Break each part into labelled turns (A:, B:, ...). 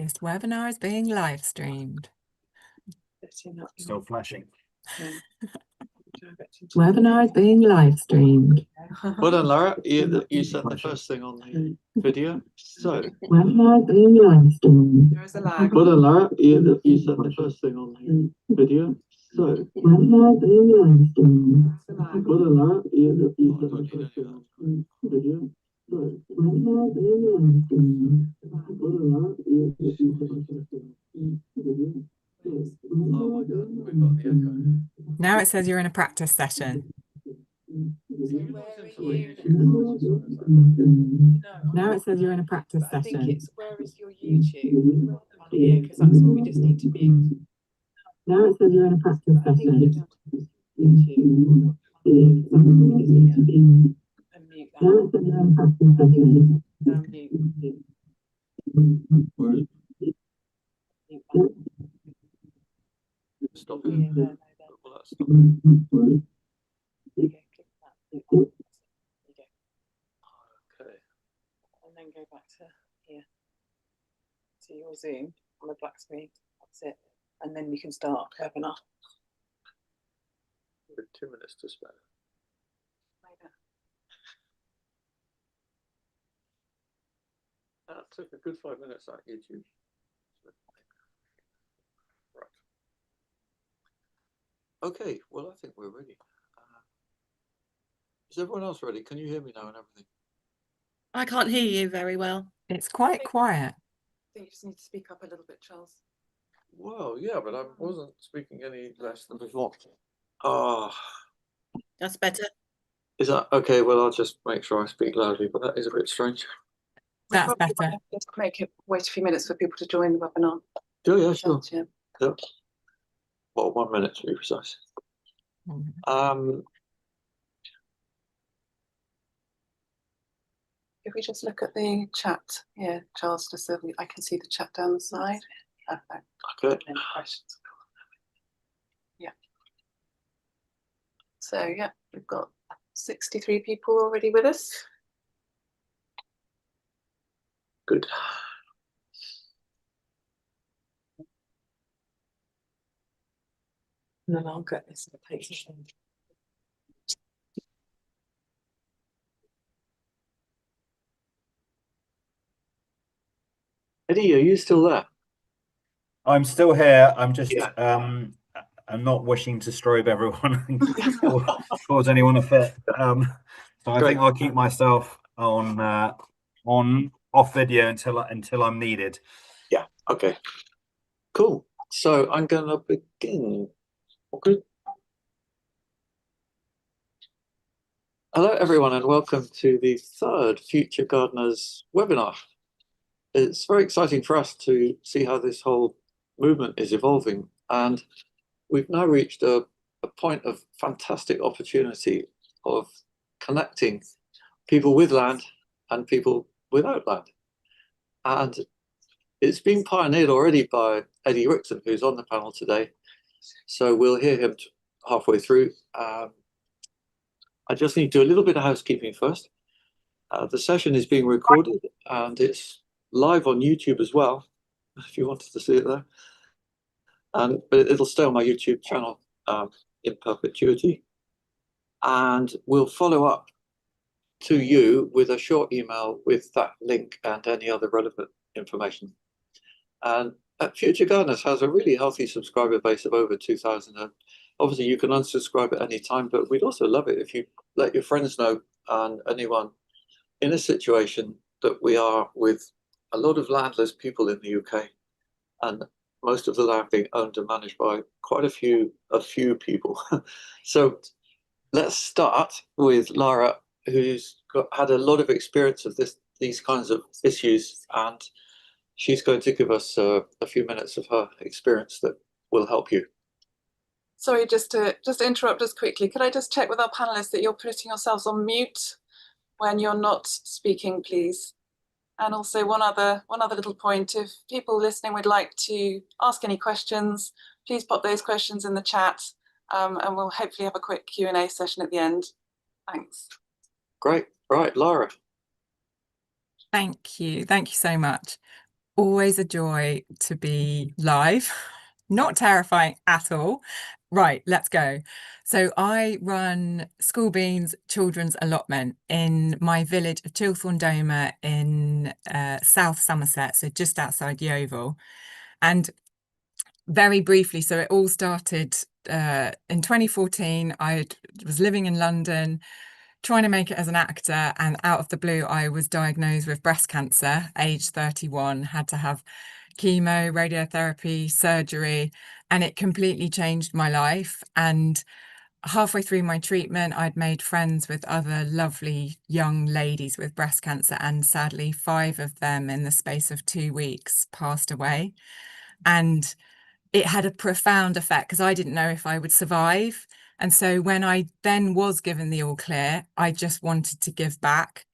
A: This webinar is being live streamed.
B: Still flashing.
A: Webinar is being live streamed.
C: Well done, Laura. You said the first thing on the video. So,
A: Webinar is being live streamed.
D: There is a lag.
C: well done, Laura. You said the first thing on the video. So,
A: Webinar is being live streamed.
D: There's a lag.
C: well done, Laura. You said the first thing on the video. So,
A: Webinar is being live streamed.
C: well done, Laura. You said the first thing on the video. Oh my God, we've got the echo.
A: Now it says you're in a practice session. Now it says you're in a practice
D: I think
A: session.
D: it's where is your YouTube on here, because that's what we just need to mute.
A: Now it says you're in a practice
D: I think you
A: session.
D: YouTube and mute
A: Now
D: that.
A: it says you're in a practice session.
D: Mute that.
C: Stop
D: Yeah,
C: it.
D: no,
C: Well, that's not it.
D: there you go, click that. There you go.
C: Okay.
D: And then go back to here. To your Zoom on the black screen. That's it. And then you can start webinar.
C: With 2 minutes to spare. That took a good 5 minutes on YouTube. Right. Okay, well, I think we're ready. Is everyone else ready? Can you hear me now and everything?
E: I can't hear you very well.
A: It's quite quiet.
D: I think you just need to speak up a little bit, Charles.
C: Well, yeah, but I wasn't speaking any less than before. Ah,
E: That's better.
C: is that okay? Well, I'll just make sure I speak loudly, but that is a bit strange.
A: That's
D: Probably
A: better.
D: Just make it wait a few minutes for people to join the webinar.
C: Oh, yeah, sure.
D: Yeah.
C: Yep. Well, 1 minute to be precise.
D: If we just look at the chat, yeah, Charles, just so I can see the chat down the side. Perfect.
C: Okay.
D: Any questions? Yeah. So yeah, we've got 63 people already with us.
C: Good.
D: And then I'll get this in the page.
C: Eddie, are you still there?
B: I'm still here. I'm just
C: Yeah.
B: I'm not wishing to strobe everyone or cause anyone a fit. So I
C: Great.
B: think I'll keep myself on off video until I'm needed.
C: Yeah. Okay. Cool. So I'm going to begin. Okay. Hello, everyone, and welcome to the third Future Gardeners webinar. It's very exciting for us to see how this whole movement is evolving, and we've now reached a point of fantastic opportunity of connecting people with land and people without land. And it's been pioneered already by Eddie Rickson, who's on the panel today. So we'll hear him halfway through. I just need to do a little bit of housekeeping first. The session is being recorded and it's live on YouTube as well, if you wanted to see it there. But it'll stay on my YouTube channel in perpetuity. And we'll follow up to you with a short email with that link and any other relevant information. And Future Gardeners has a really healthy subscriber base of over 2,000. And obviously you can unsubscribe at any time, but we'd also love it if you let your friends know and anyone in a situation that we are with a lot of landless people in the UK, and most of the land being owned and managed by quite a few people. So let's start with Lara, who's had a lot of experience of these kinds of issues, and she's going to give us a few minutes of her experience that will help you.
D: Sorry, just to interrupt us quickly, could I just check with our panelists that you're putting yourselves on mute when you're not speaking, please? And also one other little point, if people listening would like to ask any questions, please pop those questions in the chat, and we'll hopefully have a quick Q&A session at the end. Thanks.
C: Great. Right, Lara.
A: Thank you. Thank you so much. Always a joy to be live. Not terrifying at all. Right, let's go. So I run School Beans Children's Allotment in my village of Chilthorne in South Somerset, so just outside Yeovil. And very briefly, so it all started in 2014. I was living in London, trying to make it as an actor, and out of the blue, I was diagnosed with breast cancer, age 31, had to have chemo, radiotherapy, surgery, and it completely changed my life. And halfway through my treatment, I'd made friends with other lovely young ladies with breast cancer, and sadly, 5 of them in the space of 2 weeks passed away. And it had a profound effect because I didn't know if I would survive. And so when I then was given the all clear, I just wanted to give back.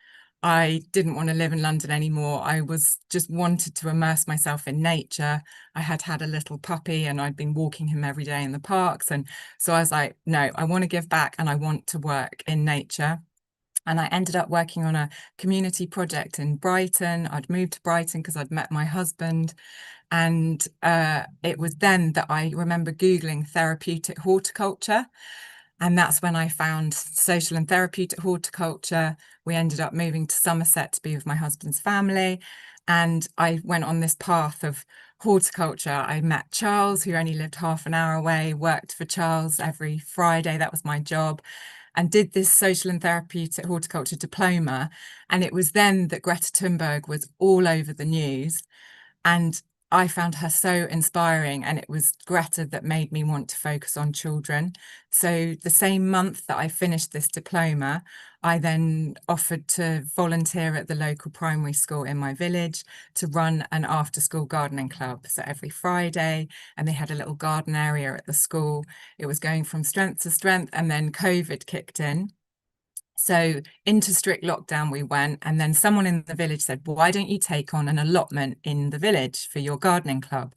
A: I didn't want to live in London anymore. I was just wanted to immerse myself in nature. I had had a little puppy and I'd been walking him every day in the parks. And so I was like, no, I want to give back and I want to work in nature. And I ended up working on a community project in Brighton. I'd moved to Brighton because I'd met my husband. And it was then that I remember Googling therapeutic horticulture. And that's when I found social and therapeutic horticulture. We ended up moving to Somerset to be with my husband's family. And I went on this path of horticulture. I met Charles, who only lived half an hour away, worked for Charles every Friday. That was my job. And did this social and therapeutic horticulture diploma. And it was then that Greta Thunberg was all over the news. And I found her so inspiring, and it was Greta that made me want to focus on children. So the same month that I finished this diploma, I then offered to volunteer at the local primary school in my village to run an after-school gardening club. So every Friday, and they had a little garden area at the school. It was going from strength to strength, and then COVID kicked in. So into strict lockdown we went, and then someone in the village said, why don't you take on an allotment in the village for your gardening club?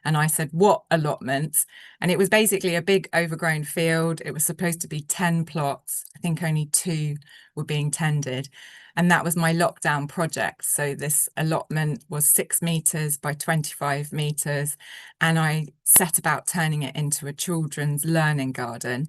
A: And I said, what allotments? And it was basically a big overgrown field. It was supposed to be 10 plots. I think only 2 were being tended. And that was my lockdown project. So this allotment was 6 meters by 25 meters. And I set about turning it into a children's learning garden.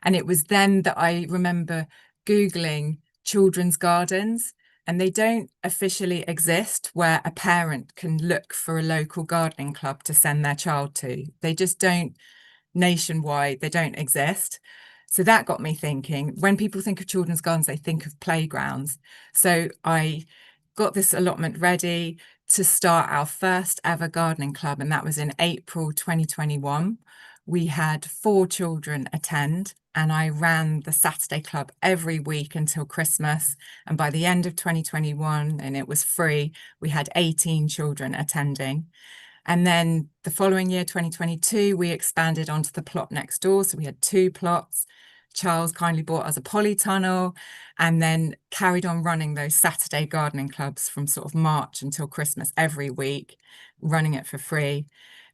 A: And it was then that I remember Googling children's gardens, and they don't officially exist where a parent can look for a local gardening club to send their child to. They just don't nationwide, they don't exist. So that got me thinking, when people think of children's gardens, they think of playgrounds. So I got this allotment ready to start our first ever gardening club, and that was in April 2021. We had 4 children attend, and I ran the Saturday club every week until Christmas. And by the end of 2021, and it was free, we had 18 children attending. And then the following year, 2022, we expanded onto the plot next door. So we had 2 plots. Charles kindly bought us a polytunnel, and then carried on running those Saturday gardening clubs from sort of March until Christmas every week, running it for free.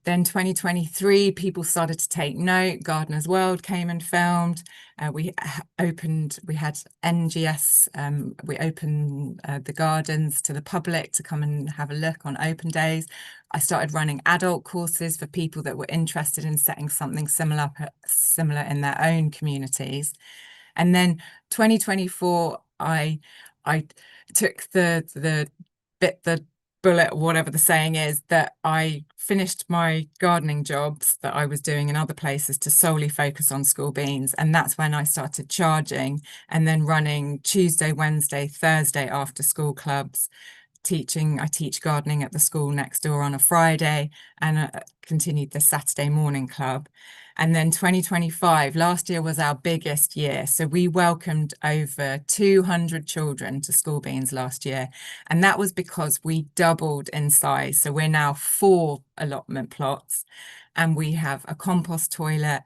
A: Then 2023, people started to take note. Gardener's World came and filmed. We had NGS, we opened the gardens to the public to come and have a look on open days. I started running adult courses for people that were interested in setting something similar in their own communities. And then 2024, I took the bullet, whatever the saying is, that I finished my gardening jobs that I was doing in other places to solely focus on School Beans. And that's when I started charging and then running Tuesday, Wednesday, Thursday after school clubs. I teach gardening at the school next door on a Friday, and continued the Saturday morning club. And then 2025, last year was our biggest year. So we welcomed over 200 children to School Beans last year. And that was because we doubled in size. So we're now 4 allotment plots, and we have a compost toilet.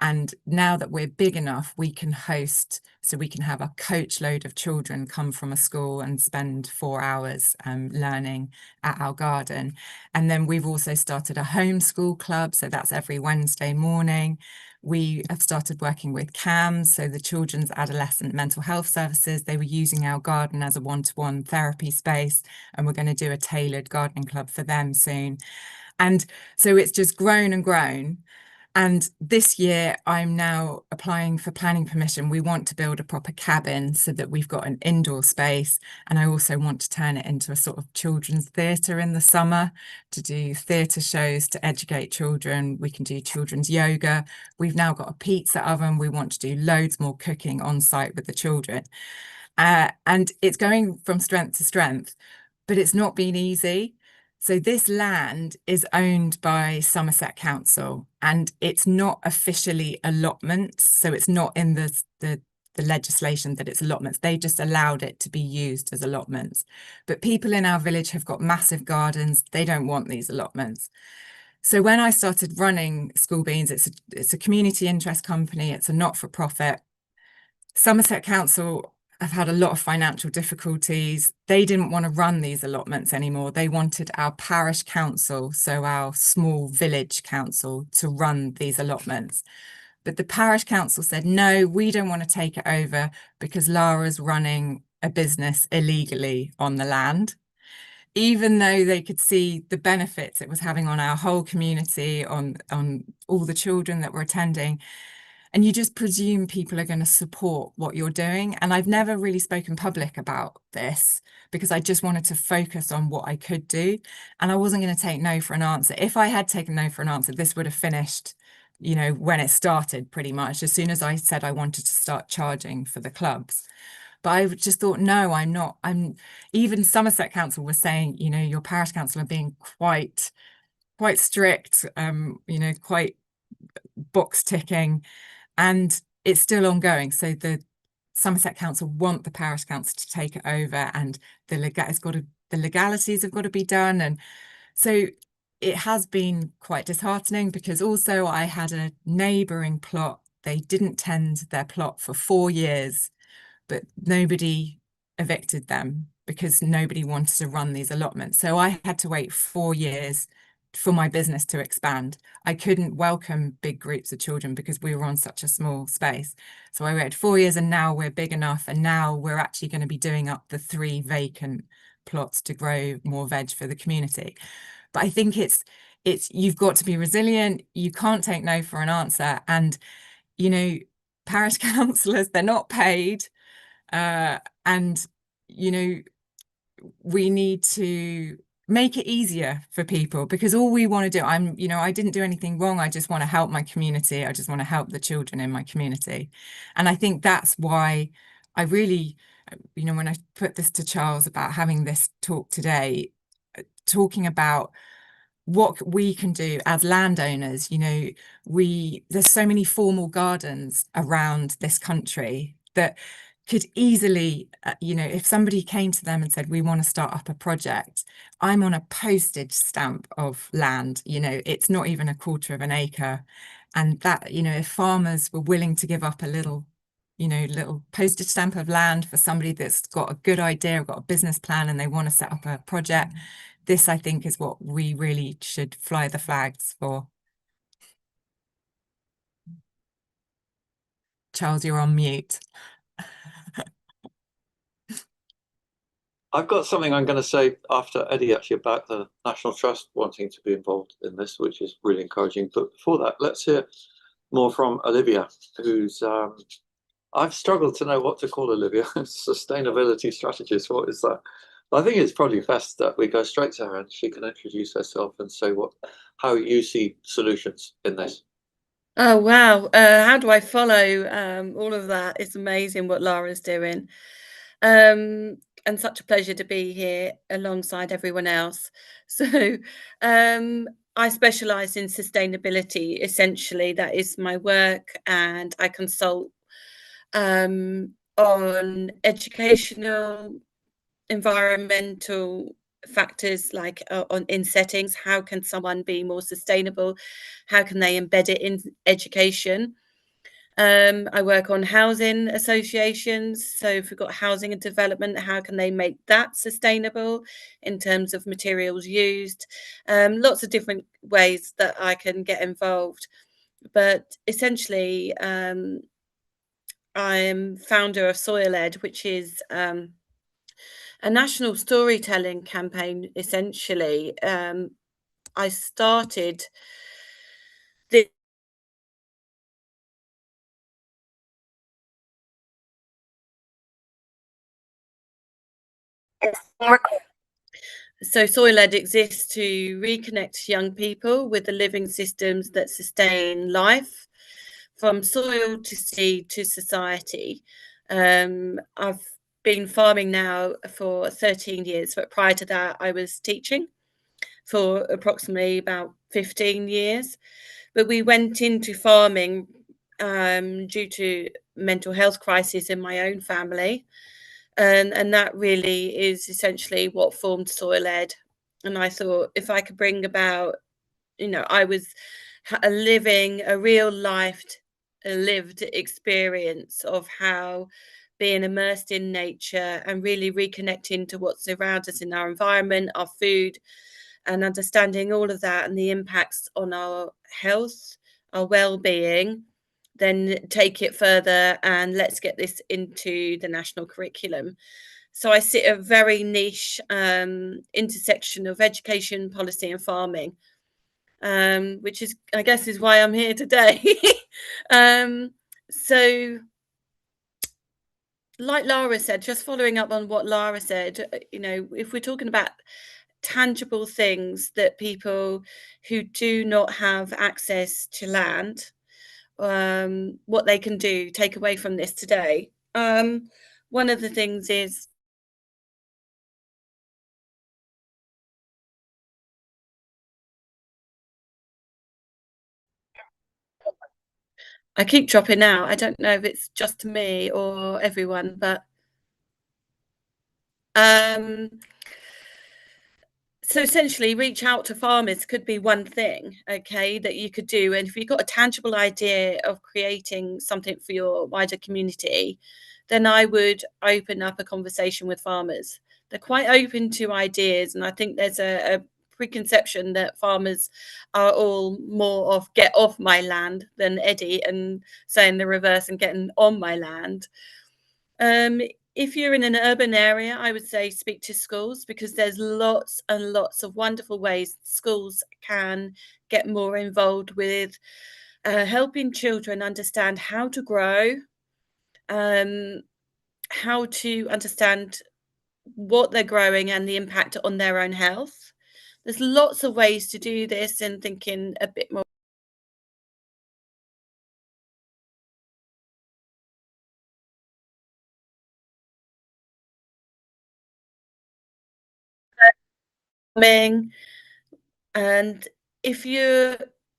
A: And now that we're big enough, we can host, so we can have a coach load of children come from a school and spend 4 hours learning at our garden. And then we've also started a homeschool club. So that's every Wednesday morning. We have started working with CAMS, so the Children's Adolescent Mental Health Services. They were using our garden as a one-to-one therapy space, and we're going to do a tailored gardening club for them soon. And so it's just grown and grown. And this year, I'm now applying for planning permission. We want to build a proper cabin so that we've got an indoor space. And I also want to turn it into a sort of children's theatre in the summer to do theatre shows to educate children. We can do children's yoga. We've now got a pizza oven. We want to do loads more cooking on site with the children. And it's going from strength to strength, but it's not been easy. So this land is owned by Somerset Council, and it's not officially allotments. So it's not in the legislation that it's allotments. They just allowed it to be used as allotments. But people in our village have got massive gardens. They don't want these allotments. So when I started running School Beans, it's a community interest company. It's a not-for-profit. Somerset Council have had a lot of financial difficulties. They didn't want to run these allotments anymore. They wanted our parish council, so our small village council, to run these allotments. But the parish council said, no, we don't want to take it over because Lara's running a business illegally on the land. Even though they could see the benefits it was having on our whole community, on all the children that were attending. And you just presume people are going to support what you're doing. And I've never really spoken public about this because I just wanted to focus on what I could do. And I wasn't going to take no for an answer. If I had taken no for an answer, this would have finished, you know, when it started pretty much, as soon as I said I wanted to start charging for the clubs. But I just thought, no, I'm not. Even Somerset Council was saying, you know, your parish council are being quite strict, you know, quite box ticking. And it's still ongoing. So the Somerset Council want the parish council to take it over, and the legalities have got to be done. And so it has been quite disheartening because also I had a neighbouring plot. They didn't tend their plot for 4 years, but nobody evicted them because nobody wanted to run these allotments. So I had to wait 4 years for my business to expand. I couldn't welcome big groups of children because we were on such a small space. So I waited 4 years, and now we're big enough, and now we're actually going to be doing up the 3 vacant plots to grow more veg for the community. But I think it's you've got to be resilient. You can't take no for an answer. And, you know, parish councillors, they're not paid. And, you know, we need to make it easier for people, because all we want to do, I didn't do anything wrong. I just want to help my community. I just want to help the children in my community. And I think that's why I really, you know, when I put this to Charles about having this talk today, talking about what we can do as landowners, you know, there's so many formal gardens around this country that could easily, you know, if somebody came to them and said, we want to start up a project, I'm on a postage stamp of land, you know, it's not even a quarter of an acre. And that, you know, if farmers were willing to give up a little, you know, little postage stamp of land for somebody that's got a good idea, got a business plan, and they want to set up a project, this, I think, is what we really should fly the flags for. Charles, you're on mute.
C: I've got something I'm going to say after Eddie actually about the National Trust wanting to be involved in this, which is really encouraging. But before that, let's hear more from Olivia, who's I've struggled to know what to call Olivia. Sustainability strategist, what is that? I think it's probably best that we go straight to her and she can introduce herself and say how you see solutions in this.
E: Oh, wow. How do I follow all of that? It's amazing what Lara's doing. And such a pleasure to be here alongside everyone else. So I specialise in sustainability. Essentially, that is my work, and I consult on educational, environmental factors, like in settings. How can someone be more sustainable? How can they embed it in education? I work on housing associations. So if we've got housing and development, how can they make that sustainable in terms of materials used? Lots of different ways that I can get involved. But essentially, I'm founder of Soil.Ed, which is a national storytelling campaign. Essentially, I started this. So Soil.Ed exists to reconnect young people with the living systems that sustain life, from soil to seed to society. I've been farming now for 13 years, but prior to that, I was teaching for approximately about 15 years. But we went into farming due to mental health crisis in my own family. And that really is essentially what formed Soil.Ed. And I thought if I could bring about, I was living a real life, a lived experience of how being immersed in nature and really reconnecting to what's around us in our environment, our food, and understanding all of that and the impacts on our health, our well-being, then take it further and let's get this into the national curriculum. So I sit at a very niche intersection of education, policy, and farming, which is, I guess, is why I'm here today. So, like Lara said, just following up on what Lara said, if we're talking about tangible things that people who do not have access to land, what they can do, take away from this today. One of the things is I keep dropping out. I don't know if it's just me or everyone, but so essentially reach out to farmers could be one thing, okay, that you could do. And if you've got a tangible idea of creating something for your wider community, then I would open up a conversation with farmers. They're quite open to ideas, and I think there's a preconception that farmers are all more of get off my land than Eddie, and saying the reverse and getting on my land. If you're in an urban area, I would say speak to schools, because there's lots and lots of wonderful ways schools can get more involved with helping children understand how to grow, how to understand what they're growing and the impact on their own health. There's lots of ways to do this, and thinking a bit more farming. And if you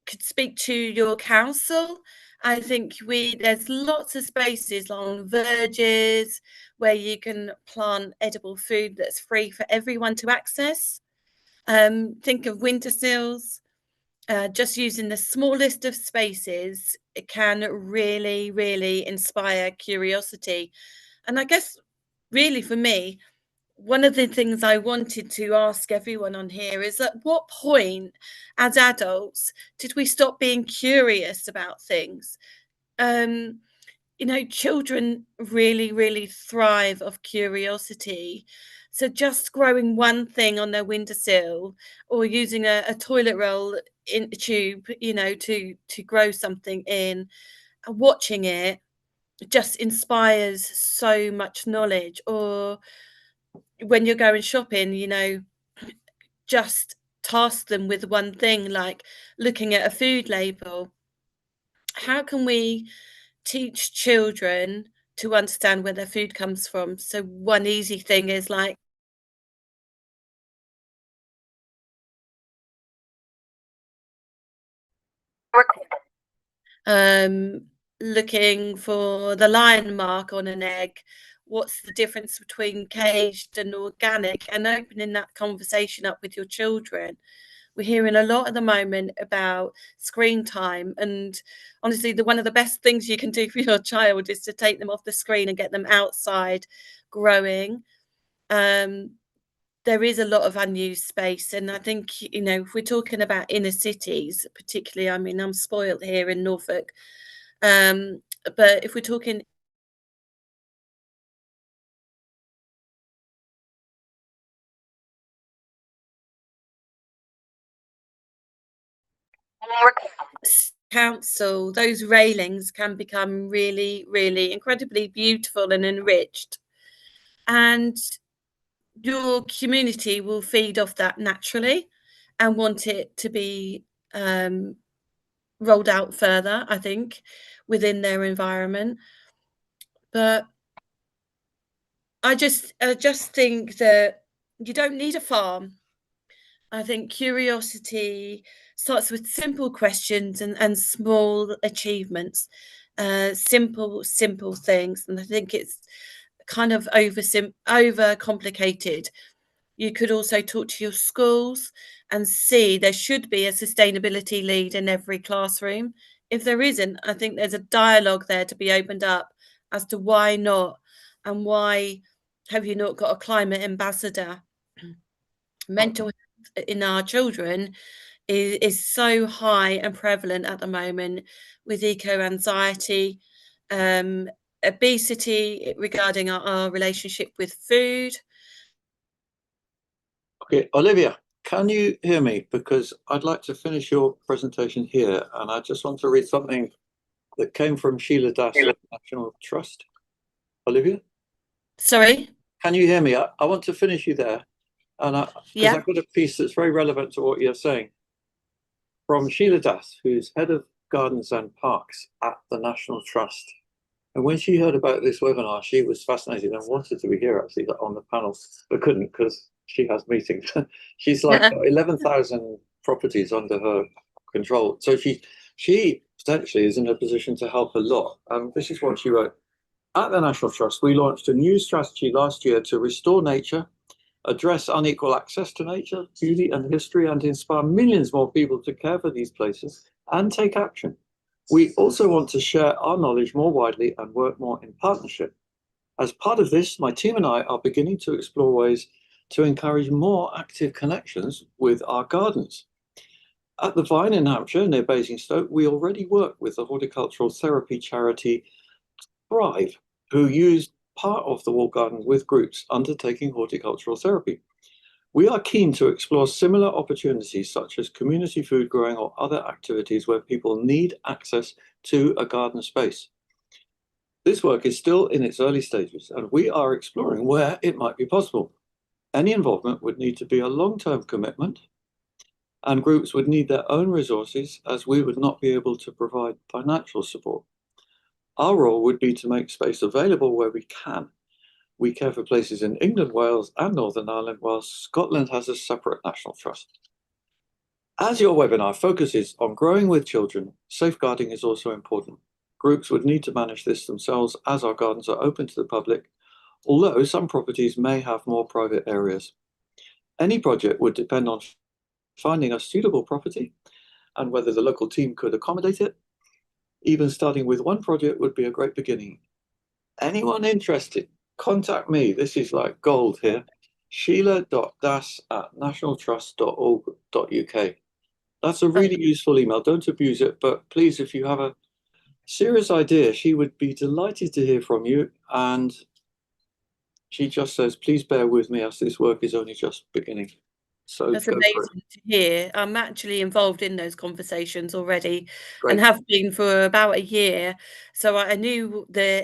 E: could speak to your council, I think there's lots of spaces along verges where you can plant edible food that's free for everyone to access. Think of windowsills. Just using the smallest of spaces, it can really, really inspire curiosity. And I guess, really, for me, one of the things I wanted to ask everyone on here is, at what point as adults did we stop being curious about things? Children really, really thrive of curiosity. So just growing one thing on their windowsill, or using a toilet roll in a tube, to grow something in, watching it just inspires so much knowledge. Or when you're going shopping, just task them with one thing, like looking at a food label. How can we teach children to understand where their food comes from? So one easy thing is like um, looking for the lion mark on an egg. What's the difference between caged and organic? And opening that conversation up with your children. We're hearing a lot at the moment about screen time, and honestly, one of the best things you can do for your child is to take them off the screen and get them outside growing. there is a lot of unused space, and I think, you know, if we're talking about inner cities, particularly, I mean, I'm spoiled here in Norfolk, but if we're talking council, those railings can become really, really incredibly beautiful and enriched, and your community will feed off that naturally and want it to be rolled out further, I think, within their environment. But I just think that you don't need a farm. I think curiosity starts with simple questions and small achievements, simple things. And I think it's kind of over complicated. You could also talk to your schools and see there should be a sustainability lead in every classroom. If there isn't, I think there's a dialogue there to be opened up as to why not, and why have you not got a climate ambassador. Mental health in our children is so high and prevalent at the moment, with eco-anxiety, obesity, regarding our relationship with food.
C: Okay, Olivia, can you hear me? Because I'd like to finish your presentation here, and I just want to read something that came from Sheila Das at National Trust. Olivia?
E: Sorry?
C: Can you hear me? I want to finish you there. And because I've got a piece that's very relevant to what you're saying. From Sheila Das, who's head of gardens and parks at the National Trust. And when she heard about this webinar, she was fascinated and wanted to be here actually on the panel, but couldn't because she has meetings. She's like got 11,000 properties under her control. So she potentially is in a position to help a lot. This is what she wrote. At the National Trust, we launched a new strategy last year to restore nature, address unequal access to nature, beauty and history, and inspire millions more people to care for these places and take action. We also want to share our knowledge more widely and work more in partnership. As part of this, my team and I are beginning to explore ways to encourage more active connections with our gardens. At the Vine in Hampshire, near Basingstoke, we already work with the horticultural therapy charity Thrive, who use part of the wall garden with groups undertaking horticultural therapy. We are keen to explore similar opportunities such as community food growing or other activities where people need access to a garden space. This work is still in its early stages, and we are exploring where it might be possible. Any involvement would need to be a long-term commitment, and groups would need their own resources, as we would not be able to provide financial support. Our role would be to make space available where we can. We care for places in England, Wales, and Northern Ireland, while Scotland has a separate national trust. As your webinar focuses on growing with children, safeguarding is also important. Groups would need to manage this themselves, as our gardens are open to the public, although some properties may have more private areas. Any project would depend on finding a suitable property and whether the local team could accommodate it. Even starting with one project would be a great beginning. Anyone interested? Contact me. This is like gold here. sheila.das@nationaltrust.org.uk. That's a really useful email. Don't abuse it, but please, if you have a serious idea, she would be delighted to hear from you. And she just says, please bear with me as this work is only just beginning. So
E: that's amazing to hear. I'm actually involved in those conversations already.
C: Great.
E: And have been for about a year. So I knew the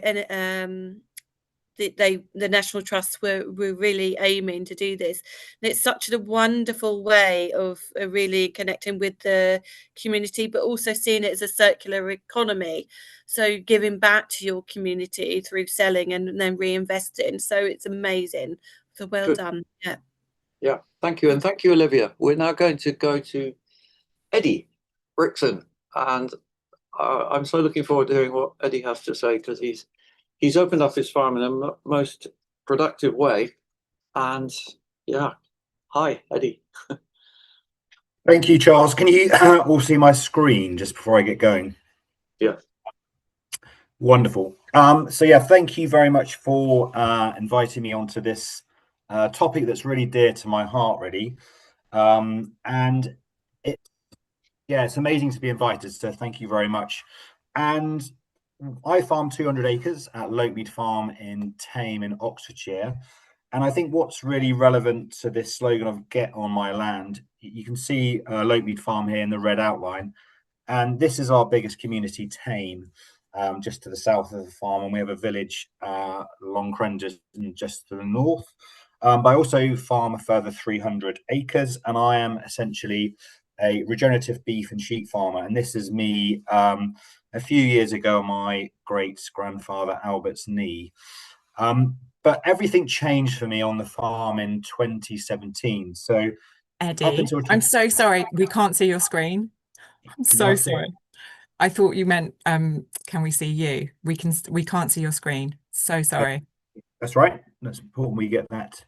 E: National Trust were really aiming to do this. And it's such a wonderful way of really connecting with the community, but also seeing it as a circular economy. So giving back to your community through selling and then reinvesting. So it's amazing. So well done. Yeah.
C: Yeah, thank you. And thank you, Olivia. We're now going to go to Eddie Brixon. And I'm so looking forward to hearing what Eddie has to say, because he's opened up his farm in a most productive way. And yeah, hi, Eddie.
B: Thank you, Charles. Can you all see my screen just before I get going?
C: Yeah.
B: Wonderful. So yeah, thank you very much for inviting me onto this a topic that's really dear to my heart, really. And it's amazing to be invited, so thank you very much. And I farm 200 acres at Lopemead Farm in Tame in Oxfordshire. And I think what's really relevant to this slogan of "Get on my land," you can see Lopemead Farm here in the red outline. And this is our biggest community, Tame, just to the south of the farm. And we have a village, Longcrenges, just to the north. But I also farm a further 300 acres, and I am essentially a regenerative beef and sheep farmer. And this is me a few years ago, my great grandfather Albert's knee. But everything changed for me on the farm in 2017. So up
A: Eddie,
B: until
A: I'm so sorry. We can't see your screen. I'm so
B: not see
A: sorry. I thought you meant, can we see you? We can't see your screen. So sorry.
B: that's right. That's important we get that.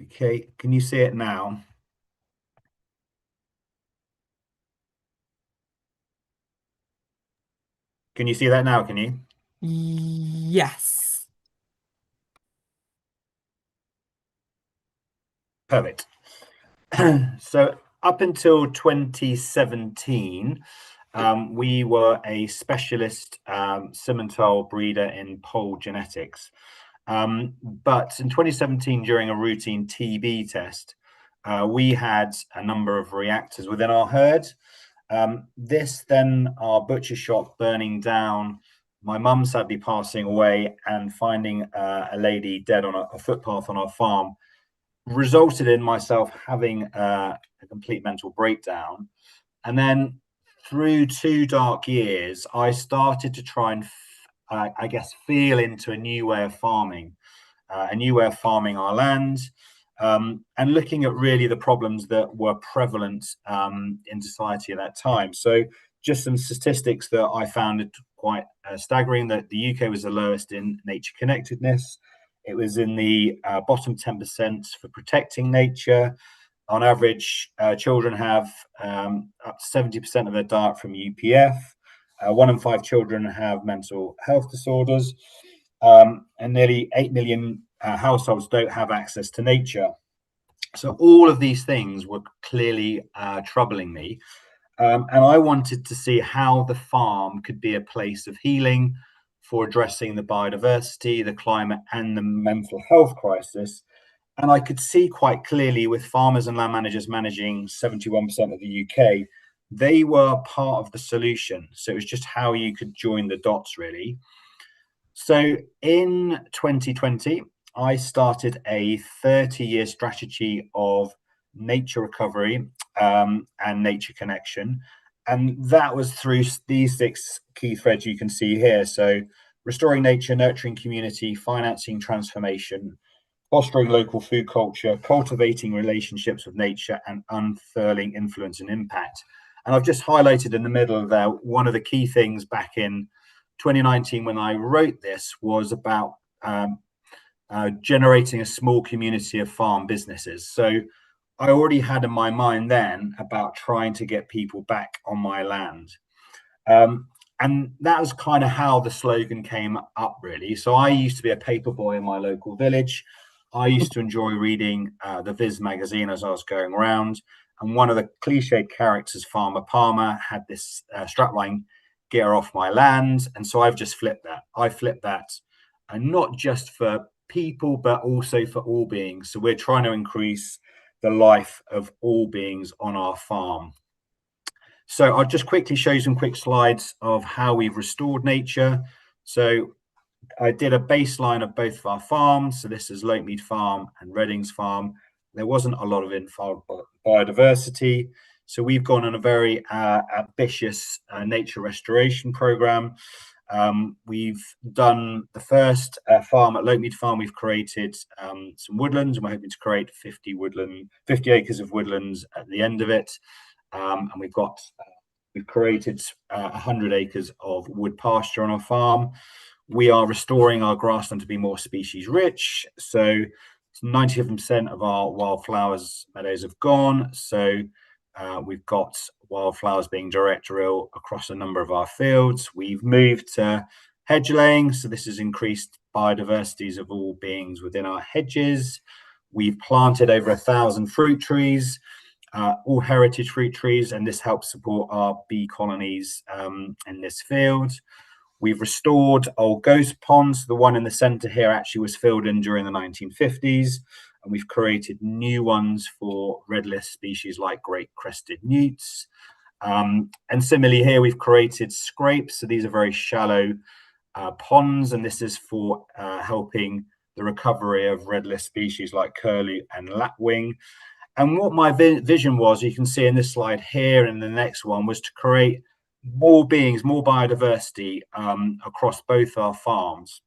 B: Okay, can you see it now? Can you see that now? Can you?
A: Yes.
B: Perfect. So up until 2017, we were a specialist Simmental breeder in pole genetics. But in 2017, during a routine TB test, we had a number of reactors within our herd. This then our butcher shop burning down, my mum sadly passing away, and finding a lady dead on a footpath on our farm resulted in myself having a complete mental breakdown. And then through 2 dark years, I started to try and, I guess, feel into a new way of farming, our land, and looking at really the problems that were prevalent in society at that time. So just some statistics that I found quite staggering, that the UK was the lowest in nature connectedness. It was in the bottom 10% for protecting nature. On average, children have up to 70% of their diet from UPF. 1 in 5 children have mental health disorders, and nearly 8 million households don't have access to nature. So all of these things were clearly troubling me. And I wanted to see how the farm could be a place of healing for addressing the biodiversity, the climate, and the mental health crisis. And I could see quite clearly, with farmers and land managers managing 71% of the UK, they were part of the solution. So it was just how you could join the dots, really. So in 2020, I started a 30-year strategy of nature recovery and nature connection. And that was through these 6 key threads you can see here. So restoring nature, nurturing community, financing transformation, fostering local food culture, cultivating relationships with nature, and unfurling influence and impact. And I've just highlighted in the middle there, one of the key things back in 2019 when I wrote this was about generating a small community of farm businesses. So I already had in my mind then about trying to get people back on my land. And that was kind of how the slogan came up, really. So I used to be a paper boy in my local village. I used to enjoy reading the Viz magazine as I was going around. And one of the cliched characters, Farmer Palmer, had this strapline, "Get her off my land." And so I've just flipped that. I flipped that, and not just for people, but also for all beings. So we're trying to increase the life of all beings on our farm. So I'll just quickly show you some quick slides of how we've restored nature. So I did a baseline of both of our farms. So this is Lopemead Farm and Reddings Farm. There wasn't a lot of biodiversity. So we've gone on a very ambitious nature restoration program. We've done the first farm at Lopemead Farm. We've created some woodlands, and we're hoping to create 50 acres of woodlands at the end of it. And we've created 100 acres of wood pasture on our farm. We are restoring our grassland to be more species rich. So 97% of our wildflowers meadows have gone. So we've got wildflowers being directorial across a number of our fields. We've moved to hedge laying, so this has increased biodiversities of all beings within our hedges. We've planted over 1,000 fruit trees, all heritage fruit trees, and this helps support our bee colonies in this field. We've restored old ghost ponds. The one in the centre here actually was filled in during the 1950s, and we've created new ones for red list species like great crested newts. And similarly here, we've created scrapes. So these are very shallow ponds, and this is for helping the recovery of red list species like curlew and lapwing. And what my vision was, you can see in this slide here and the next one, was to create more beings, more biodiversity across both our farms.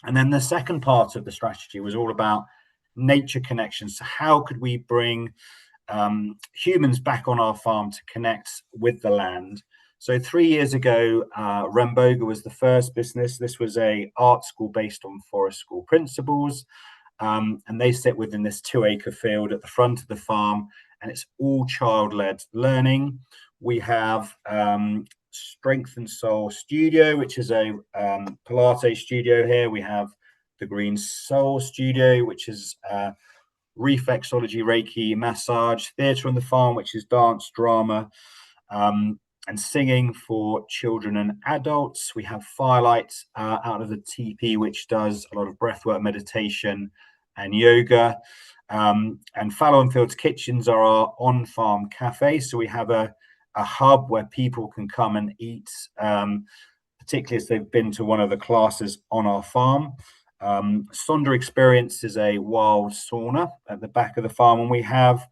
B: And then the second part of the strategy was all about nature connections. So how could we bring humans back on our farm to connect with the land? So 3 years ago, Remboga was the first business. This was a art school based on forest school principles. And they sit within this 2-acre field at the front of the farm, and it's all child-led learning. We have Strength and Soul Studio, which is a Pilates studio here. We have the Green Soul Studio, which is reflexology, Reiki, massage, theatre on the farm, which is dance, drama, and singing for children and adults. We have Firelight out of the TP, which does a lot of breathwork, meditation, and yoga. And Fallow and Fields Kitchens are our on-farm cafe. So we have a hub where people can come and eat, particularly as they've been to one of the classes on our farm. Sonder Experience is a wild sauna at the back of the farm, and we have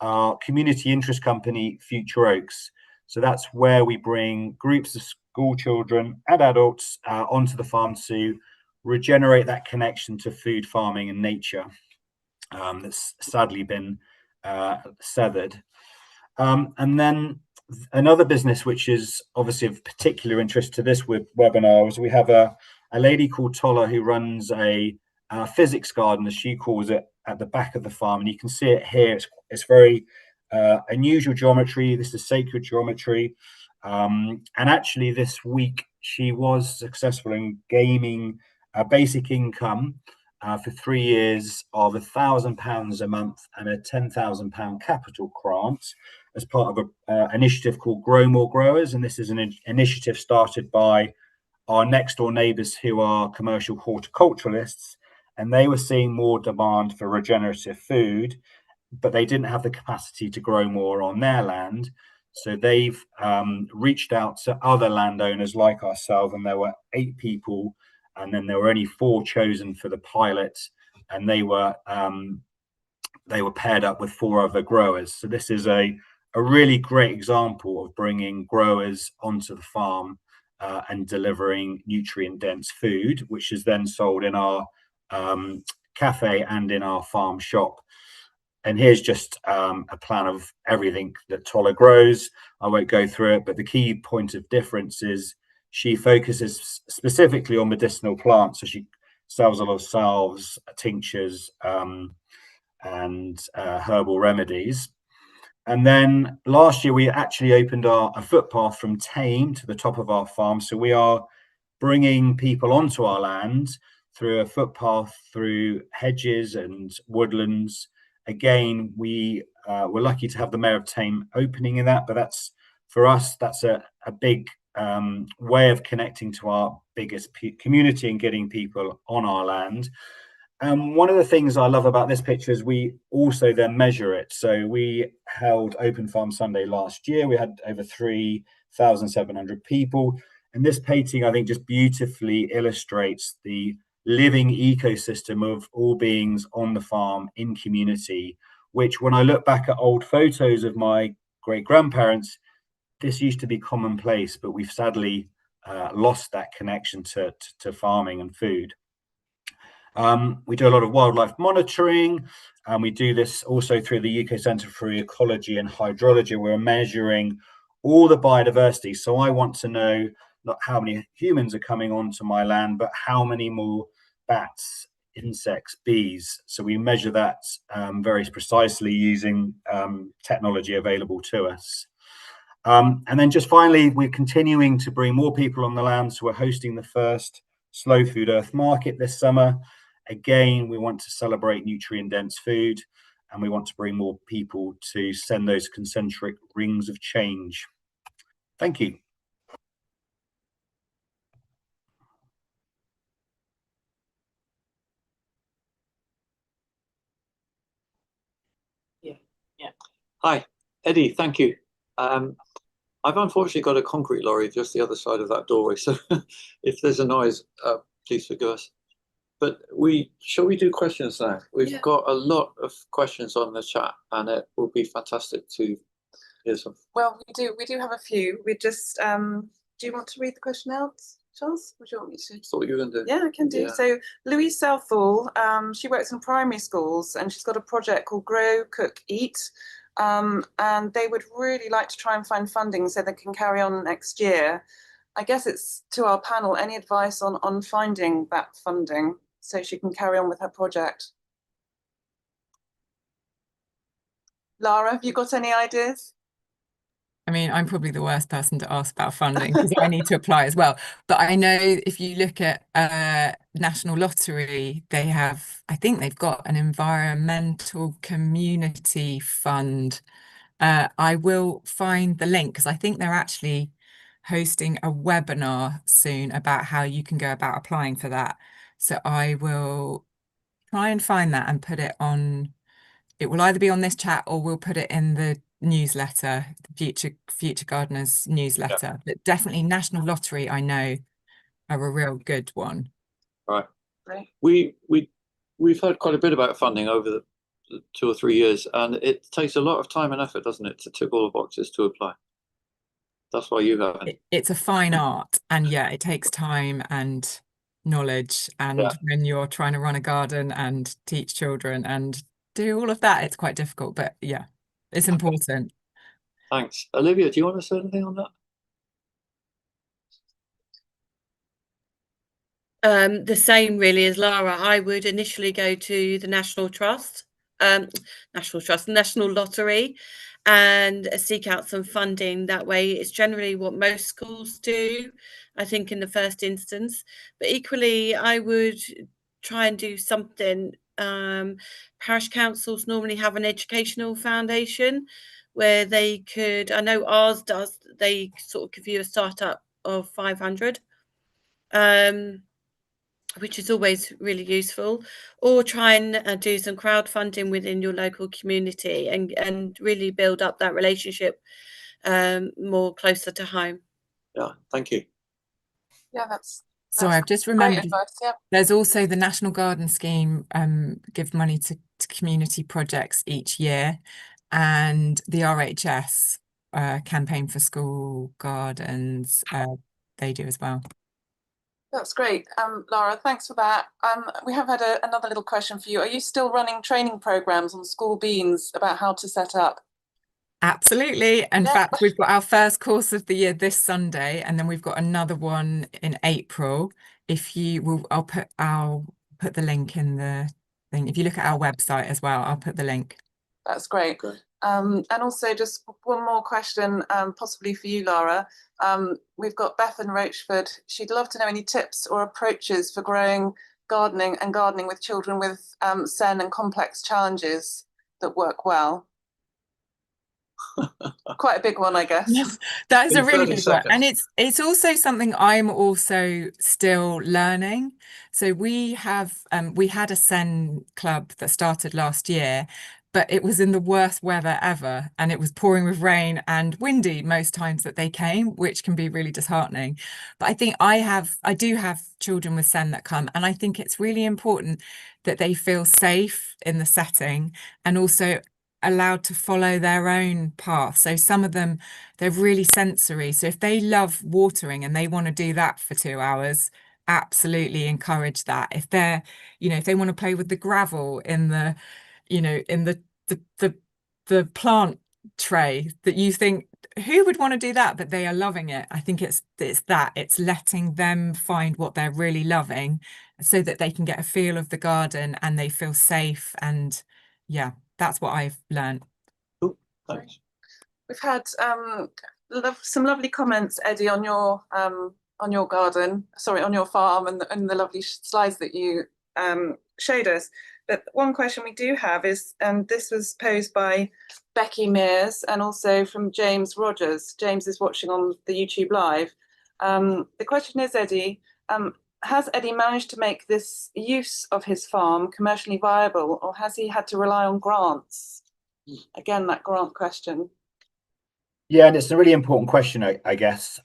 B: our community interest company, Future Oaks. So that's where we bring groups of school children and adults onto the farm to regenerate that connection to food, farming, and nature that's sadly been severed. And then another business which is obviously of particular interest to this webinar is we have a lady called Tola who runs a physics garden, as she calls it, at the back of the farm, and you can see it here. It's very unusual geometry. This is sacred geometry, and actually this week she was successful in gaining a basic income for 3 years of £1,000 a month and a £10,000 capital grant as part of an initiative called Grow More Growers. And this is an initiative started by our next door neighbours who are commercial horticulturalists, and they were seeing more demand for regenerative food, but they didn't have the capacity to grow more on their land. So they've reached out to other landowners like ourselves, and there were 8 people, and then there were only 4 chosen for the pilot, and they were paired up with 4 other growers. So this is a really great example of bringing growers onto the farm and delivering nutrient-dense food, which is then sold in our cafe and in our farm shop. And here's just a plan of everything that Tola grows. I won't go through it, but the key point of difference is she focuses specifically on medicinal plants. So she sells a lot of salves, tinctures, and herbal remedies. And then last year, we actually opened a footpath from Tame to the top of our farm. So we are bringing people onto our land through a footpath, through hedges and woodlands. Again, we were lucky to have the Mayor of Tame opening in that, but that's, for us, that's a big way of connecting to our biggest community and getting people on our land. And one of the things I love about this picture is we also then measure it. So we held Open Farm Sunday last year. We had over 3,700 people. And this painting, I think, just beautifully illustrates the living ecosystem of all beings on the farm in community, which when I look back at old photos of my great-grandparents, this used to be commonplace, but we've sadly lost that connection to farming and food. We do a lot of wildlife monitoring, and we do this also through the UK Centre for Ecology and Hydrology. We're measuring all the biodiversity. So I want to know not how many humans are coming onto my land, but how many more bats, insects, bees. So we measure that very precisely using technology available to us. And then just finally, we're continuing to bring more people on the land. So we're hosting the first Slow Food Earth Market this summer. Again, we want to celebrate nutrient-dense food, and we want to bring more people to send those concentric rings of change. Thank you.
C: Yeah. Hi, Eddie, thank you. I've unfortunately got a concrete lorry just the other side of that doorway, so if there's a noise, please forgive us. But shall we do questions now? We've got a lot of questions on the chat, and it will be fantastic to hear some.
D: Well, we do have a few. We just do you want to read the question out, Charles? Would you want me to?
C: Thought you were going to.
D: Yeah, I can do.
C: Yeah.
D: So Louise Southall, she works in primary schools, and she's got a project called Grow, Cook, Eat. And they would really like to try and find funding so they can carry on next year. I guess it's to our panel, any advice on finding that funding so she can carry on with her project? Lara, have you got any ideas?
A: I mean, I'm probably the worst person to ask about funding because I need to apply as well. But I know if you look at National Lottery, I think they've got an environmental community fund. I will find the link because I think they're actually hosting a webinar soon about how you can go about applying for that. So I will try and find that and put it on. It will either be on this chat or we'll put it in the newsletter, the Future Gardeners newsletter. But definitely National Lottery, I know, are a real good one.
C: Right.
D: Right.
C: We've heard quite a bit about funding over the 2 or 3 years, and it takes a lot of time and effort, doesn't it, to tick all the boxes to apply. That's why you have it.
A: It's a fine art, and yeah, it takes time and knowledge. And when you're trying to run a garden and teach children and do all of that, it's quite difficult. But yeah, it's important.
C: Thanks. Olivia, do you want to say anything on that?
E: The same really as Lara. I would initially go to the National Lottery, and seek out some funding that way. It's generally what most schools do, I think, in the first instance. But equally, I would try and do something. Parish councils normally have an educational foundation where they could, I know ours does, they sort of give you a startup of 500. Which is always really useful, or try and do some crowdfunding within your local community and really build up that relationship more closer to home.
C: Yeah, thank you.
D: Yeah, that's
A: I've just remembered there's also the National Garden Scheme give money to community projects each year, and the RHS campaign for school gardens they do as well.
D: That's great. Lara, thanks for that. We have had another little question for you. Are you still running training programs on school beans about how to set up?
A: Absolutely. In fact, we've got our first course of the year this Sunday, and then we've got another one in April. If you will, I'll put the link in the thing. If you look at our website as well, I'll put the link.
D: That's great. And also just one more question, possibly for you, Lara. We've got Beth in Rochford. She'd love to know any tips or approaches for growing gardening with children with SEN and complex challenges that work well. Quite a big one, I guess.
A: Yes, that is a really big one, and it's also something I'm also still learning. So we had a SEN club that started last year, but it was in the worst weather ever, and it was pouring with rain and windy most times that they came, which can be really disheartening. But I think I do have children with SEN that come, and I think it's really important that they feel safe in the setting and also allowed to follow their own path. So some of them, they're really sensory. So if they love watering and they want to do that for 2 hours, absolutely encourage that. If they're, if they want to play with the gravel in the, in the plant tray that you think, who would want to do that? But they are loving it. I think it's letting them find what they're really loving so that they can get a feel of the garden and they feel safe. And yeah, that's what I've learned.
C: Cool. Thanks.
D: We've had some lovely comments, Eddie, on your garden, sorry, on your farm, and the lovely slides that you showed us. But one question we do have is, and this was posed by Becky Mears and also from James Rogers. James is watching on the YouTube live. The question is, Eddie, has Eddie managed to make this use of his farm commercially viable, or has he had to rely on grants? Again, that grant question.
B: Yeah, and it's a really important question, I guess.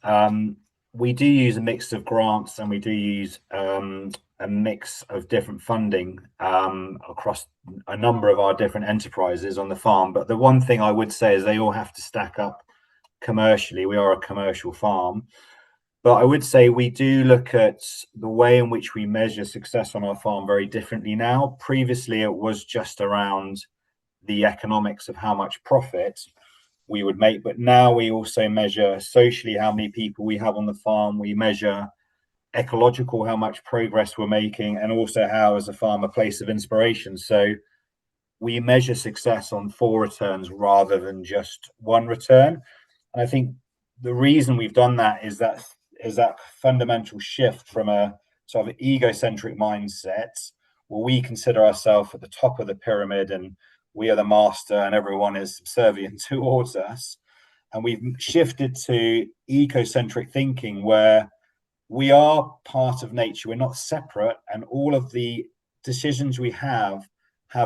B: We do use a mix of grants, and we do use a mix of different funding across a number of our different enterprises on the farm. But the one thing I would say is they all have to stack up commercially. We are a commercial farm. But I would say we do look at the way in which we measure success on our farm very differently now. Previously, it was just around the economics of how much profit we would make, but now we also measure socially how many people we have on the farm. We measure ecological, how much progress we're making, and also how, as a farm, a place of inspiration. So we measure success on 4 returns rather than just 1 return. And I think the reason we've done that is that fundamental shift from a sort of egocentric mindset where we consider ourselves at the top of the pyramid and we are the master and everyone is subservient towards us. And we've shifted to ecocentric thinking where we are part of nature. We're not separate, and all of the decisions we have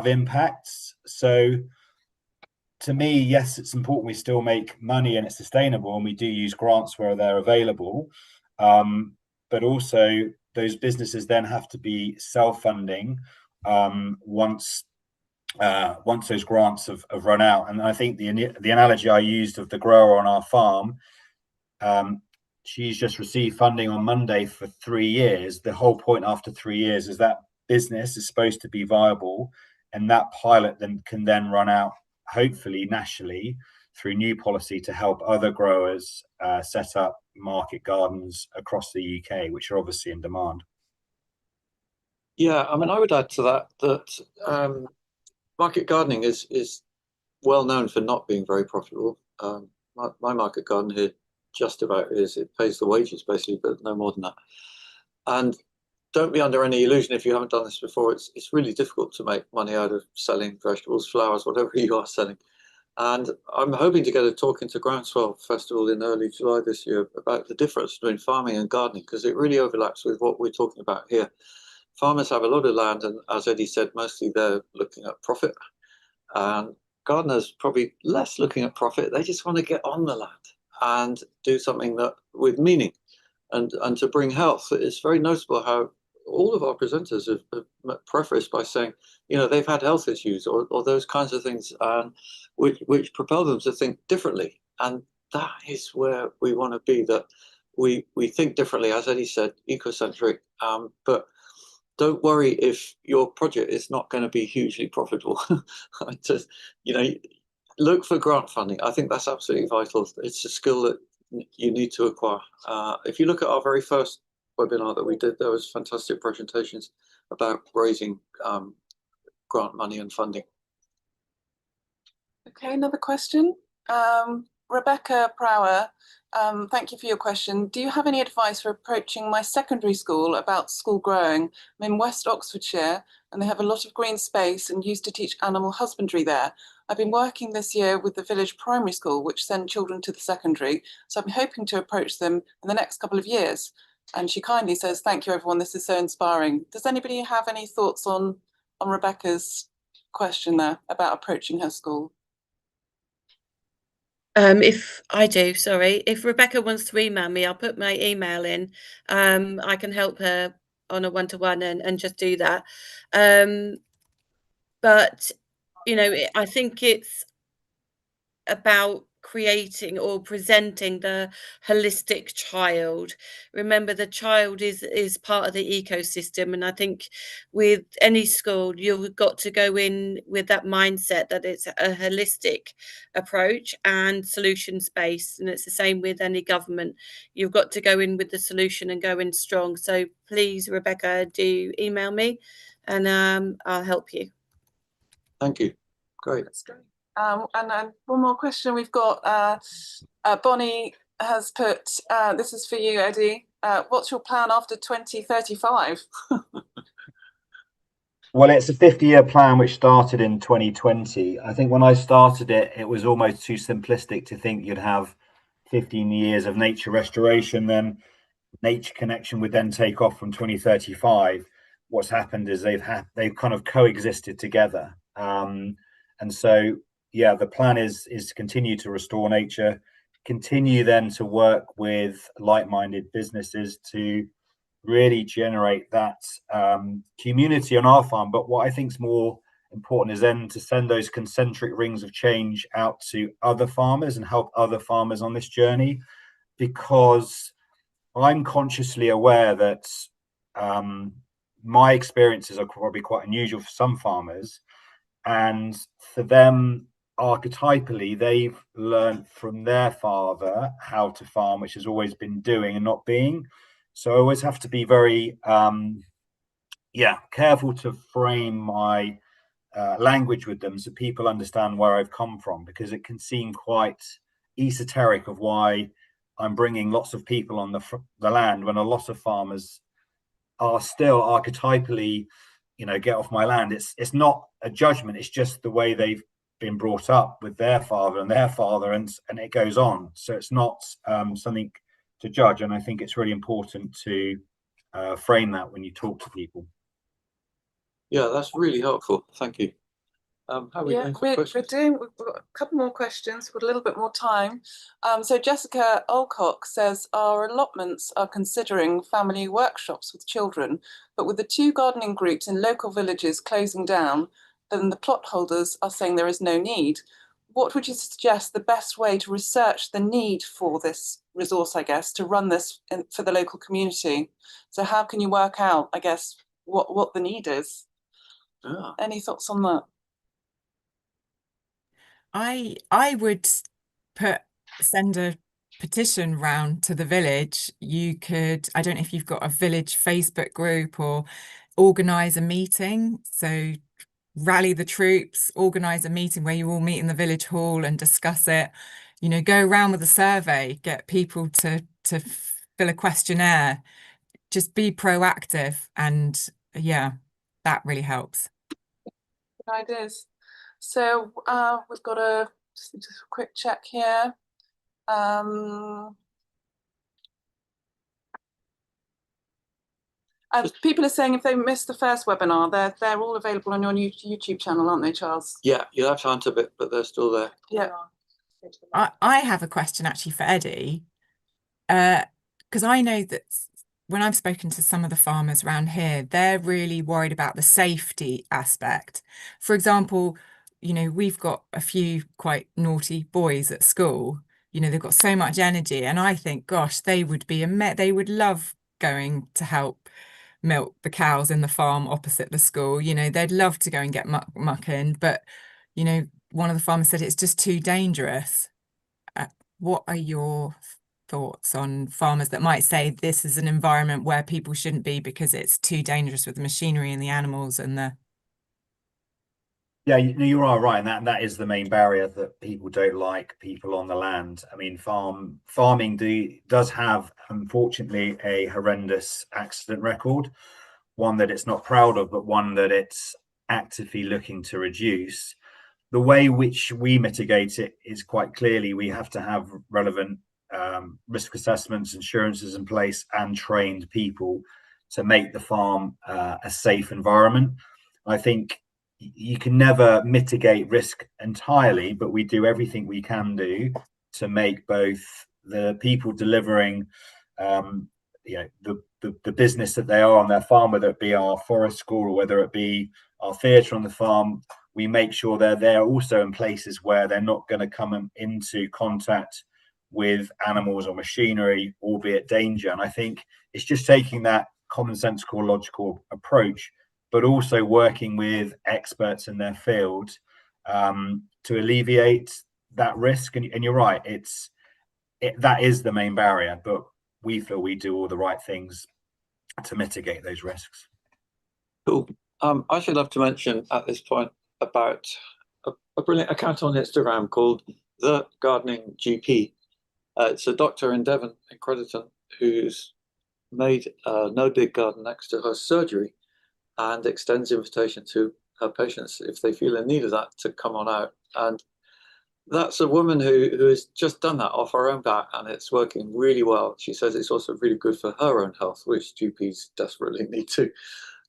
B: impacts. So to me, yes, it's important we still make money and it's sustainable, and we do use grants where they're available. But also those businesses then have to be self-funding once those grants have run out. And I think the analogy I used of the grower on our farm, she's just received funding on Monday for 3 years. The whole point after 3 years is that business is supposed to be viable, and that pilot then can run out, hopefully nationally, through new policy to help other growers set up market gardens across the UK, which are obviously in demand.
C: Yeah, I mean, I would add to that market gardening is well known for not being very profitable. My market garden here just about is. It pays the wages basically, but no more than that. And don't be under any illusion if you haven't done this before. It's really difficult to make money out of selling vegetables, flowers, whatever you are selling. And I'm hoping to get a talk into Groundswell Festival in early July this year about the difference between farming and gardening, because it really overlaps with what we're talking about here. Farmers have a lot of land, and as Eddie said, mostly they're looking at profit. And gardeners probably less looking at profit. They just want to get on the land and do something that with meaning and to bring health. It's very noticeable how all of our presenters have prefaced by saying, they've had health issues or those kinds of things, which propel them to think differently. And that is where we want to be, that we think differently, as Eddie said, ecocentric, but don't worry if your project is not going to be hugely profitable. Just, look for grant funding. I think that's absolutely vital. It's a skill that you need to acquire. If you look at our very first webinar that we did, there was fantastic presentations about raising grant money and funding.
D: Okay, another question. Rebecca Prower, thank you for your question. Do you have any advice for approaching my secondary school about school growing? I'm in West Oxfordshire and they have a lot of green space and used to teach animal husbandry there. I've been working this year with the village primary school, which send children to the secondary. So I'm hoping to approach them in the next couple of years. And she kindly says, thank you, everyone. This is so inspiring. Does anybody have any thoughts on Rebecca's question there about approaching her school?
E: If I do, sorry, if Rebecca wants to email me, I'll put my email in. I can help her on a one-to-one and just do that. But, I think it's about creating or presenting the holistic child. Remember, the child is part of the ecosystem, and I think with any school you've got to go in with that mindset that it's a holistic approach and solutions based, and it's the same with any government. You've got to go in with the solution and go in strong. So please, Rebecca, do email me and I'll help you.
C: Thank you. Great.
D: That's great. And then one more question we've got. Bonnie has put, this is for you, Eddie. What's your plan after 2035?
B: Well, it's a 50-year plan which started in 2020. I think when I started it, it was almost too simplistic to think you'd have 15 years of nature restoration, then nature connection would then take off from 2035. What's happened is they've kind of coexisted together. And so, yeah, the plan is to continue to restore nature, continue then to work with like-minded businesses to really generate that community on our farm. But what I think is more important is then to send those concentric rings of change out to other farmers and help other farmers on this journey, because I'm consciously aware that my experiences are probably quite unusual for some farmers, and for them, archetypally, they've learned from their father how to farm, which has always been doing and not being. So I always have to be very careful to frame my language with them so people understand where I've come from, because it can seem quite esoteric of why I'm bringing lots of people on the land when a lot of farmers are still archetypally, get off my land. It's not a judgment, it's just the way they've been brought up with their father and their father, and it goes on. So it's not something to judge, and I think it's really important to frame that when you talk to people.
C: Yeah, that's really helpful. Thank you.
D: We've got a couple more questions. We've got a little bit more time. So Jessica Alcock says, our allotments are considering family workshops with children, but with the 2 gardening groups in local villages closing down, then the plot holders are saying there is no need. What would you suggest the best way to research the need for this resource, I guess, to run this for the local community? So how can you work out, I guess, what the need is?
C: Yeah.
D: Any thoughts on that?
A: I would send a petition round to the village. You could, I don't know if you've got a village Facebook group, or organise a meeting. So rally the troops, organise a meeting where you all meet in the village hall and discuss it. Go around with a survey, get people to fill a questionnaire. Just be proactive, and yeah, that really helps.
D: Good ideas. So we've got just a quick check here. People are saying if they missed the first webinar, they're all available on your new YouTube channel, aren't they, Charles?
C: Yeah, you'll have to answer a bit, but they're still there.
D: Yeah.
A: I have a question actually for Eddie, because I know that when I've spoken to some of the farmers around here, they're really worried about the safety aspect. For example, we've got a few quite naughty boys at school. They've got so much energy, and I think, gosh, they would love going to help milk the cows in the farm opposite the school. They'd love to go and get mucking, but one of the farmers said it's just too dangerous. What are your thoughts on farmers that might say this is an environment where people shouldn't be because it's too dangerous with the machinery and the animals and the...
B: Yeah, you are right, and that is the main barrier, that people don't like people on the land. I mean, farming does have, unfortunately, a horrendous accident record, one that it's not proud of, but one that it's actively looking to reduce. The way which we mitigate it is quite clearly we have to have relevant risk assessments, insurances in place, and trained people to make the farm a safe environment. I think you can never mitigate risk entirely, but we do everything we can do to make both the people delivering the business that they are on their farm, whether it be our forest school or whether it be our theatre on the farm, we make sure they're also in places where they're not going to come into contact with animals or machinery, albeit danger. And I think it's just taking that commonsensical, logical approach, but also working with experts in their field to alleviate that risk. And you're right, that is the main barrier, but we feel we do all the right things to mitigate those risks.
C: Cool. I should love to mention at this point about a brilliant account on Instagram called The Gardening GP. It's a doctor in Devon, in Crediton, who's made a no-dig garden next to her surgery and extends invitation to her patients, if they feel in need of that, to come on out. And that's a woman who has just done that off her own bat, and it's working really well. She says it's also really good for her own health, which GPs desperately need to.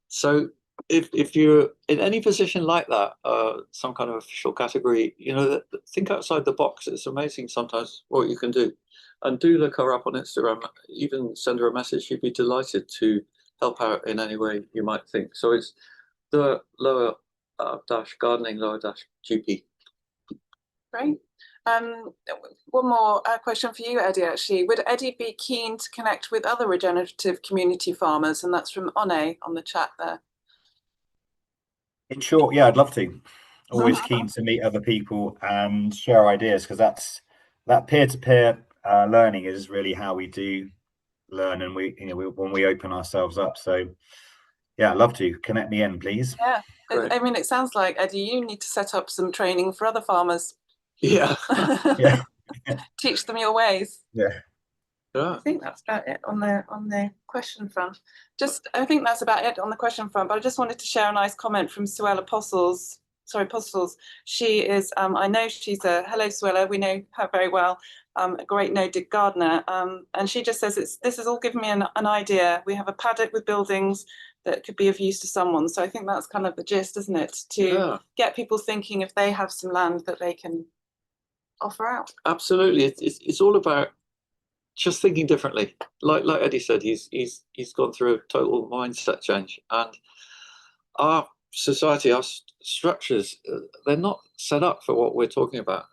C: So if you're in any position like that, some kind of official category, you know, think outside the box. It's amazing sometimes what you can do. And do look her up on Instagram, even send her a message. She'd be delighted to help out in any way you might think. So it's the lower dash gardening lower dash GP.
D: Great. One more question for you, Eddie, actually. Would Eddie be keen to connect with other regenerative community farmers? And that's from One on the chat there.
B: In short, yeah, I'd love to. Always keen to meet other people and share ideas, because that peer-to-peer learning is really how we do learn, and when we open ourselves up. So yeah, I'd love to. Connect me in, please.
D: Yeah, I mean, it sounds like, Eddie, you need to set up some training for other farmers.
C: Yeah.
B: Yeah.
D: Teach them your ways.
B: Yeah.
D: I think that's about it on the question front. I think that's about it on the question front, but I just wanted to share a nice comment from Suella Postles. She is, I know she's hello Suella, we know her very well, a great no-dig gardener. And she just says, this has all given me an idea. We have a paddock with buildings that could be of use to someone. So I think that's kind of the gist, isn't it? To get people thinking if they have some land that they can offer out.
C: Absolutely. It's all about just thinking differently. Like Eddie said, he's gone through a total mindset change, and our society, our structures, they're not set up for what we're talking about.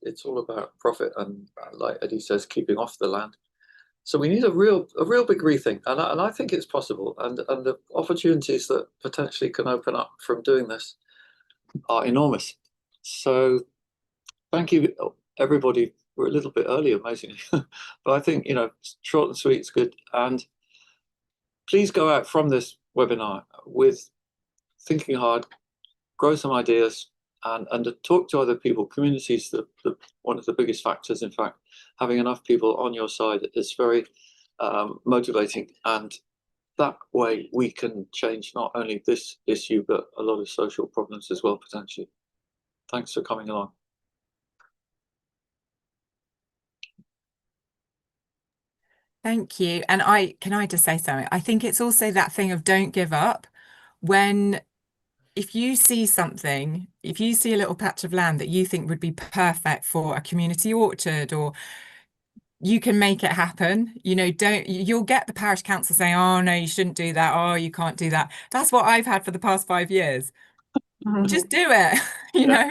C: It's all about profit and, like Eddie says, keeping off the land. So we need a real big rethink, and I think it's possible, and the opportunities that potentially can open up from doing this are enormous. So thank you, everybody. We're a little bit early, amazingly, but I think, you know, short and sweet is good. And please go out from this webinar with thinking hard, grow some ideas, and to talk to other people. Communities, one of the biggest factors, in fact. Having enough people on your side is very motivating, and that way we can change not only this issue, but a lot of social problems as well, potentially. Thanks for coming along.
A: Thank you. And can I just say something? I think it's also that thing of don't give up. If you see something, if you see a little patch of land that you think would be perfect for a community orchard, or you can make it happen, you know, you'll get the parish council saying, oh no, you shouldn't do that. Oh, you can't do that. That's what I've had for the past 5 years. Just do it. You know,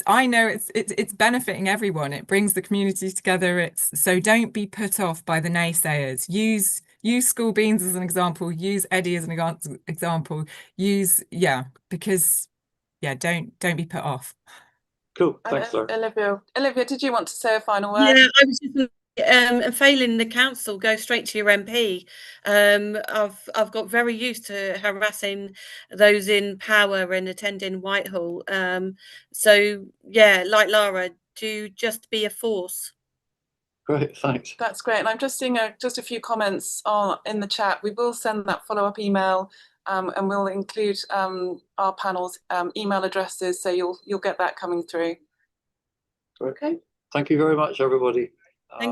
A: I know it's benefiting everyone. It brings the community together. So don't be put off by the naysayers. Use School Beans as an example. Use Eddie as an example. Because don't be put off.
C: Cool. Thanks, Laura.
D: Olivia, did you want to say a final word?
E: Yeah, I was just failing the council, go straight to your MP. I've got very used to harassing those in power and attending Whitehall. So yeah, like Lara, to just be a force.
C: Great, thanks.
D: That's great. And I'm just seeing just a few comments in the chat. We will send that follow-up email, and we'll include our panel's email addresses, so you'll get that coming through.
C: Okay. Thank you very much, everybody.
E: Thank